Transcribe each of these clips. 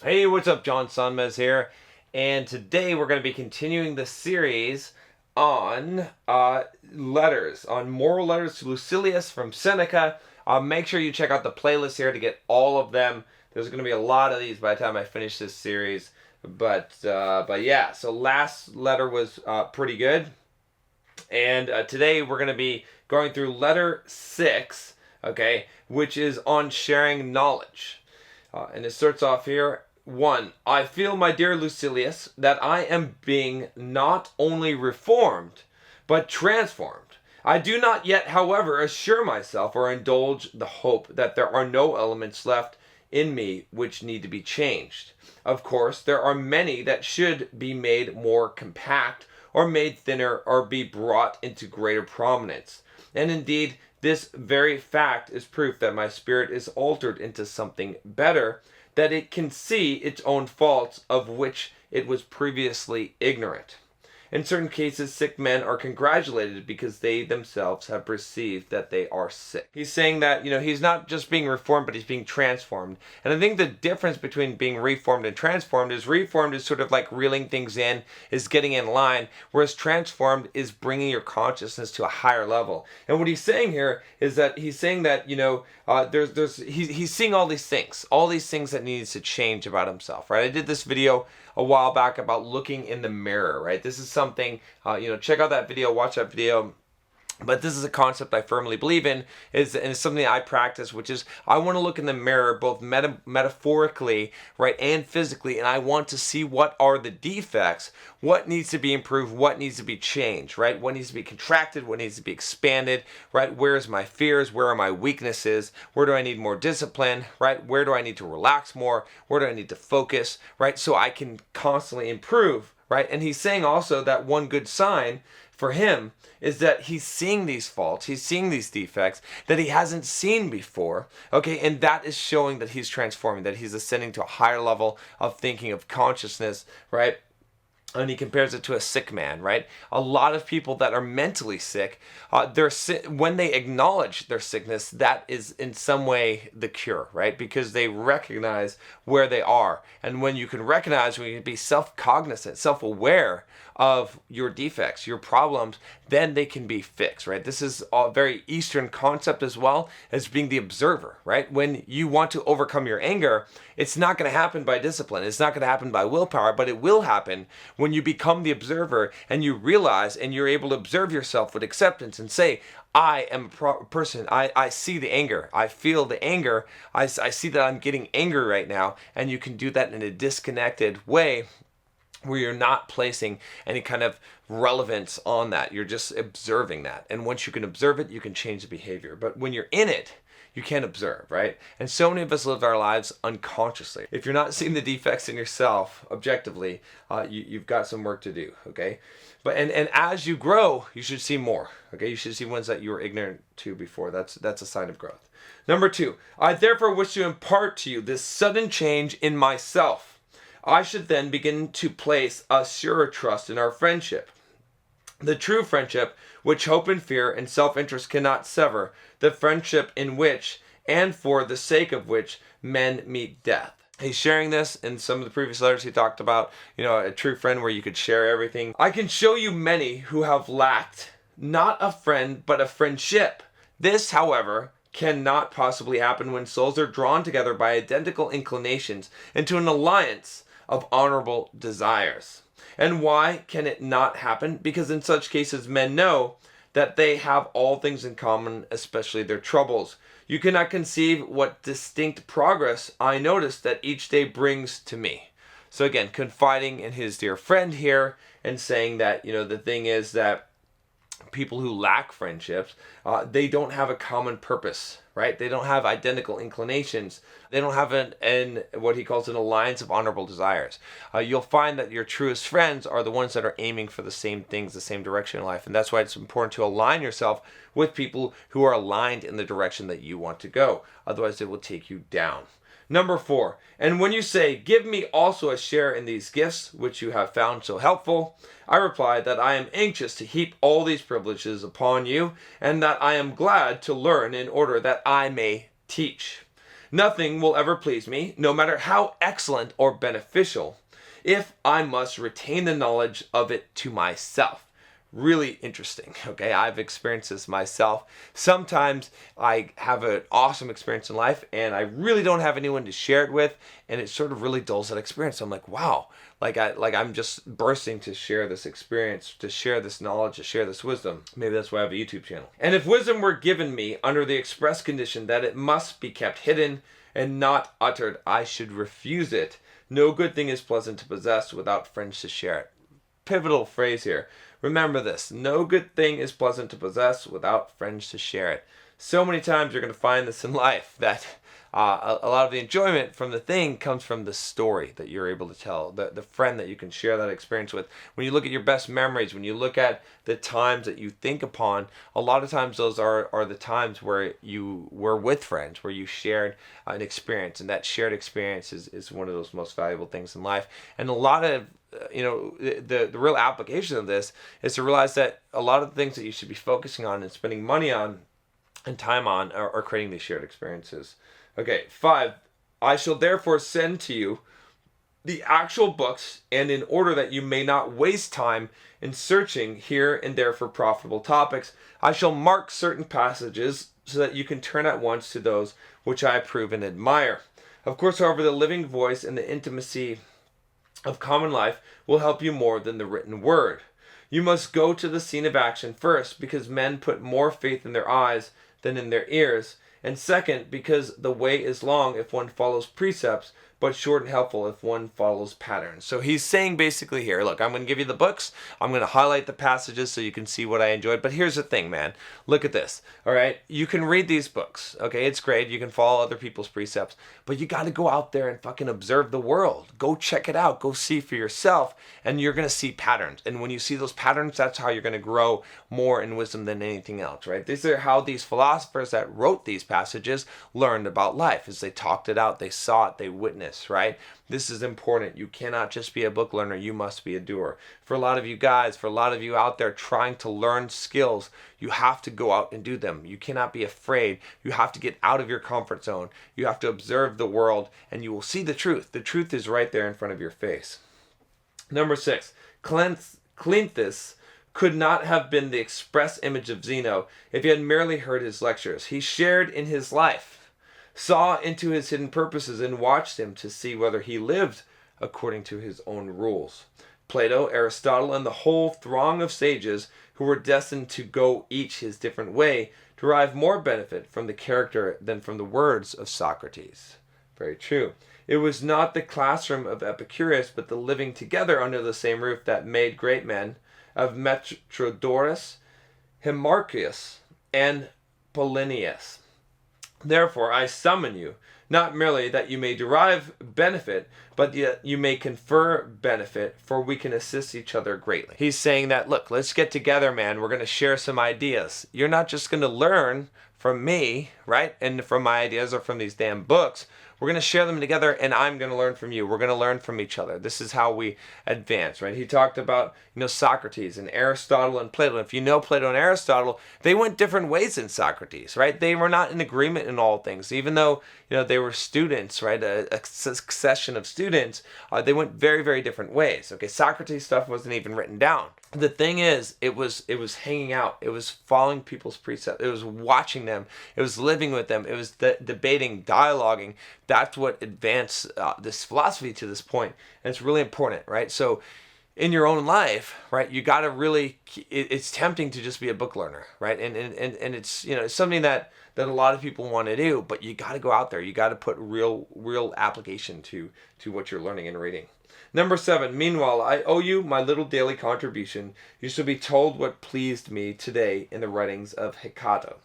Hey, what's up? John Sonmez here, and today we're going to be continuing the series on letters, on moral letters to Lucilius from Seneca. Make sure you check out the playlist here to get all of them. There's going to be a lot of these by the time I finish this series, but yeah. So last letter was pretty good, and today we're going to be going through letter 6, okay, which is on sharing knowledge. And it starts off here. 1. I feel, my dear Lucilius, that I am being not only reformed, but transformed. I do not yet, however, assure myself or indulge the hope that there are no elements left in me which need to be changed. Of course, there are many that should be made more compact, or made thinner, or be brought into greater prominence. And indeed, this very fact is proof that my spirit is altered into something better, that it can see its own faults of which it was previously ignorant. In certain cases, sick men are congratulated because they themselves have perceived that they are sick. He's saying that, he's not just being reformed, but he's being transformed. And I think the difference between being reformed and transformed is sort of like reeling things in, is getting in line, whereas transformed is bringing your consciousness to a higher level. And what he's saying here is that he's saying that, he's seeing all these things that needs to change about himself, right? I did this video a while back about looking in the mirror, right? This is something, check out that video, watch that video. But this is a concept I firmly believe in, and it's something I practice, which is I want to look in the mirror both metaphorically, right, and physically, and I want to see what are the defects, what needs to be improved, what needs to be changed, right? What needs to be contracted, what needs to be expanded, right? Where's my fears? Where are my weaknesses? Where do I need more discipline, right? Where do I need to relax more? Where do I need to focus, right? So I can constantly improve, right? And he's saying also that one good sign for him is that he's seeing these faults, he's seeing these defects that he hasn't seen before, okay, and that is showing that he's transforming, that he's ascending to a higher level of thinking, of consciousness, right? And he compares it to a sick man, right? A lot of people that are mentally sick, when they acknowledge their sickness, that is in some way the cure, right? Because they recognize where they are. And when you can recognize, when you can be self-cognizant, self-aware of your defects, your problems, then they can be fixed, right? This is a very Eastern concept as well as being the observer, right? When you want to overcome your anger, it's not going to happen by discipline. It's not going to happen by willpower, but it will happen when you become the observer and you realize and you're able to observe yourself with acceptance and say, I am a person. I see the anger. I feel the anger. I see that I'm getting angry right now. And you can do that in a disconnected way where you're not placing any kind of relevance on that. You're just observing that. And once you can observe it, you can change the behavior. But when you're in it, you can't observe, right? And so many of us live our lives unconsciously. If you're not seeing the defects in yourself objectively, you've got some work to do, okay? But and as you grow, you should see more, okay? You should see ones that you were ignorant to before. That's a sign of growth. Number 2, I therefore wish to impart to you this sudden change in myself. I should then begin to place a surer trust in our friendship. The true friendship, which hope and fear and self-interest cannot sever, the friendship in which, and for the sake of which, men meet death. He's sharing this in some of the previous letters. He talked about, a true friend where you could share everything. I can show you many who have lacked not a friend, but a friendship. This, however, cannot possibly happen when souls are drawn together by identical inclinations into an alliance of honorable desires. And why can it not happen? Because in such cases men know that they have all things in common, especially their troubles. You cannot conceive what distinct progress I notice that each day brings to me. So again, confiding in his dear friend here and saying that, the thing is that people who lack friendships, they don't have a common purpose, right? They don't have identical inclinations. They don't have an what he calls an alliance of honorable desires. You'll find that your truest friends are the ones that are aiming for the same things, the same direction in life. And that's why it's important to align yourself with people who are aligned in the direction that you want to go. Otherwise, it will take you down. Number 4, and when you say, give me also a share in these gifts which you have found so helpful, I reply that I am anxious to heap all these privileges upon you, and that I am glad to learn in order that I may teach. Nothing will ever please me, no matter how excellent or beneficial, if I must retain the knowledge of it to myself. Really interesting. Okay, I've experienced this myself. Sometimes I have an awesome experience in life and I really don't have anyone to share it with, and it sort of really dulls that experience. I'm like, wow, I'm just bursting to share this experience, to share this knowledge, to share this wisdom. Maybe that's why I have a YouTube channel. And if wisdom were given me under the express condition that it must be kept hidden and not uttered, I should refuse it. No good thing is pleasant to possess without friends to share it. Pivotal phrase here. Remember this. No good thing is pleasant to possess without friends to share it. So many times you're going to find this in life, that a lot of the enjoyment from the thing comes from the story that you're able to tell, the friend that you can share that experience with. When you look at your best memories, when you look at the times that you think upon, a lot of times those are the times where you were with friends, where you shared an experience, and that shared experience is one of those most valuable things in life. And a lot of the real application of this is to realize that a lot of the things that you should be focusing on and spending money on and time on are creating these shared experiences. Okay, 5. I shall therefore send to you the actual books, and in order that you may not waste time in searching here and there for profitable topics, I shall mark certain passages so that you can turn at once to those which I approve and admire. Of course, however, the living voice and the intimacy of common life will help you more than the written word. You must go to the scene of action first, because men put more faith in their eyes than in their ears, and second, because the way is long if one follows precepts, but short and helpful if one follows patterns. So he's saying basically here, look, I'm going to give you the books, I'm going to highlight the passages so you can see what I enjoyed, but here's the thing, man. Look at this, all right? You can read these books, okay? It's great. You can follow other people's precepts, but you got to go out there and fucking observe the world. Go check it out. Go see for yourself, and you're going to see patterns. And when you see those patterns, that's how you're going to grow more in wisdom than anything else, right? These are how these philosophers that wrote these passages learned about life, as they talked it out, they saw it, they witnessed, right? This is important. You cannot just be a book learner. You must be a doer. For a lot of you guys, for a lot of you out there trying to learn skills, you have to go out and do them. You cannot be afraid. You have to get out of your comfort zone. You have to observe the world, and you will see the truth. The truth is right there in front of your face. Number 6, Cleanthes could not have been the express image of Zeno if he had merely heard his lectures. He shared in his life, saw into his hidden purposes, and watched him to see whether he lived according to his own rules. Plato, Aristotle, and the whole throng of sages who were destined to go each his different way derive more benefit from the character than from the words of Socrates. Very true. It was not the classroom of Epicurus, but the living together under the same roof that made great men of Metrodorus, Himarchus, and Polinius. Therefore, I summon you, not merely that you may derive benefit, but that you may confer benefit, for we can assist each other greatly. He's saying that, look, let's get together, man. We're going to share some ideas. You're not just going to learn from me, right? And from my ideas or from these damn books. We're going to share them together, and I'm going to learn from you. We're going to learn from each other. This is how we advance, right? He talked about, Socrates and Aristotle and Plato. If you know Plato and Aristotle, they went different ways than Socrates, right? They were not in agreement in all things. Even though, they were students, right? A succession of students, they went very, very different ways. Okay, Socrates' stuff wasn't even written down. The thing is, it was hanging out. It was following people's precepts. It was watching them. It was living with them. It was debating, dialoguing. That's what advanced this philosophy to this point. And it's really important, right? So in your own life, right, you got to really, it's tempting to just be a book learner, right? And it's, it's something that a lot of people want to do, but you got to go out there. You got to put real application to what you're learning and reading. Number 7, meanwhile, I owe you my little daily contribution. You shall be told what pleased me today in the writings of Hecato.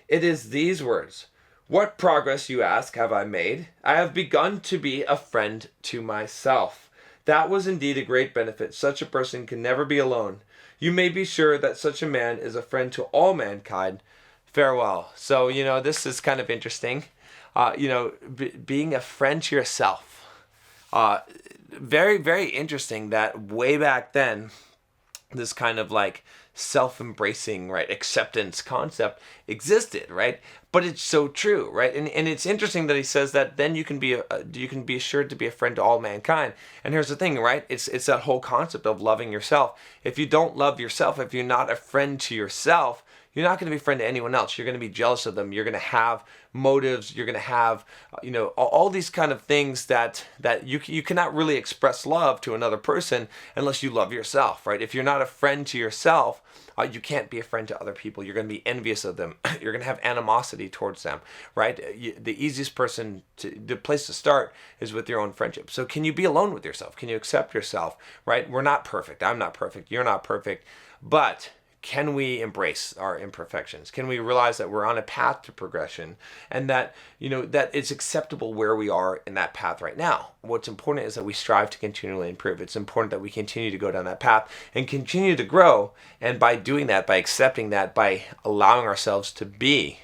It is these words: what progress, you ask, have I made? I have begun to be a friend to myself. That was indeed a great benefit. Such a person can never be alone. You may be sure that such a man is a friend to all mankind. Farewell. So, this is kind of interesting. Being a friend to yourself. Very, very interesting that way back then, this kind of like self-embracing, right, acceptance concept existed, right? But it's so true, right? And it's interesting that he says that then you can be assured to be a friend to all mankind. And here's the thing, right? It's that whole concept of loving yourself. If you don't love yourself, if you're not a friend to yourself, you're not going to be a friend to anyone else. You're going to be jealous of them. You're going to have motives. You're going to have, all these kind of things that you cannot really express love to another person unless you love yourself, right? If you're not a friend to yourself, you can't be a friend to other people. You're going to be envious of them. You're going to have animosity towards them, right? The easiest the place to start is with your own friendship. So can you be alone with yourself? Can you accept yourself, right? We're not perfect. I'm not perfect. You're not perfect. But can we embrace our imperfections? Can we realize that we're on a path to progression and that, that it's acceptable where we are in that path right now? What's important is that we strive to continually improve. It's important that we continue to go down that path and continue to grow. And by doing that, by accepting that, by allowing ourselves to be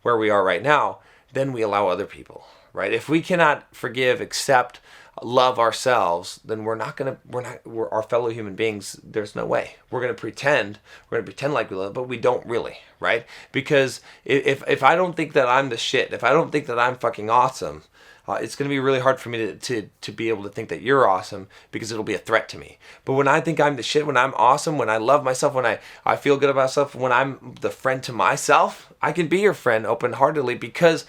where we are right now, then we allow other people, right? If we cannot forgive, accept, love ourselves, then we're our fellow human beings. There's no way. We're going to pretend like we love, but we don't really, right? Because if I don't think that I'm the shit, if I don't think that I'm fucking awesome, it's going to be really hard for me to be able to think that you're awesome, because it'll be a threat to me. But when I think I'm the shit, when I'm awesome, when I love myself, when I feel good about myself, when I'm the friend to myself, I can be your friend open-heartedly, because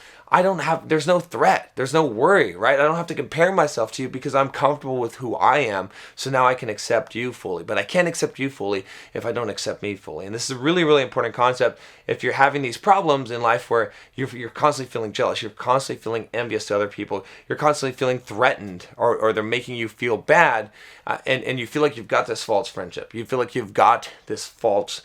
there's no threat, there's no worry, right? I don't have to compare myself to you because I'm comfortable with who I am. So now I can accept you fully. But I can't accept you fully if I don't accept me fully. And this is a really, really important concept. If you're having these problems in life where you're constantly feeling jealous, you're constantly feeling envious to other people, you're constantly feeling threatened, or they're making you feel bad, and you feel like you've got this false friendship, you feel like you've got this false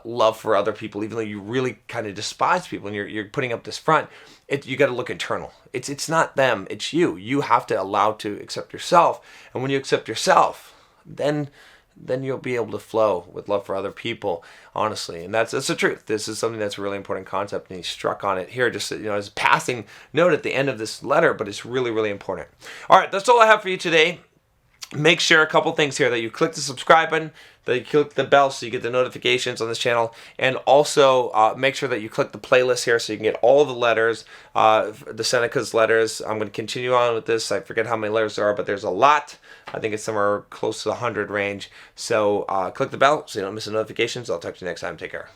love for other people, even though you really kind of despise people, and you're putting up this front. You got to look internal. It's not them, it's you. You have to allow to accept yourself, and when you accept yourself, then you'll be able to flow with love for other people, honestly. And that's the truth. This is something that's a really important concept, and he struck on it here just as a passing note at the end of this letter, but it's really, really important. All right, that's all I have for you today. Make sure a couple things here, that you click the subscribe button, that you click the bell so you get the notifications on this channel, and also make sure that you click the playlist here so you can get all the letters, the Seneca's letters. I'm going to continue on with this. I forget how many letters there are, but there's a lot. I think it's somewhere close to the 100 range. So click the bell so you don't miss the notifications. I'll talk to you next time. Take care.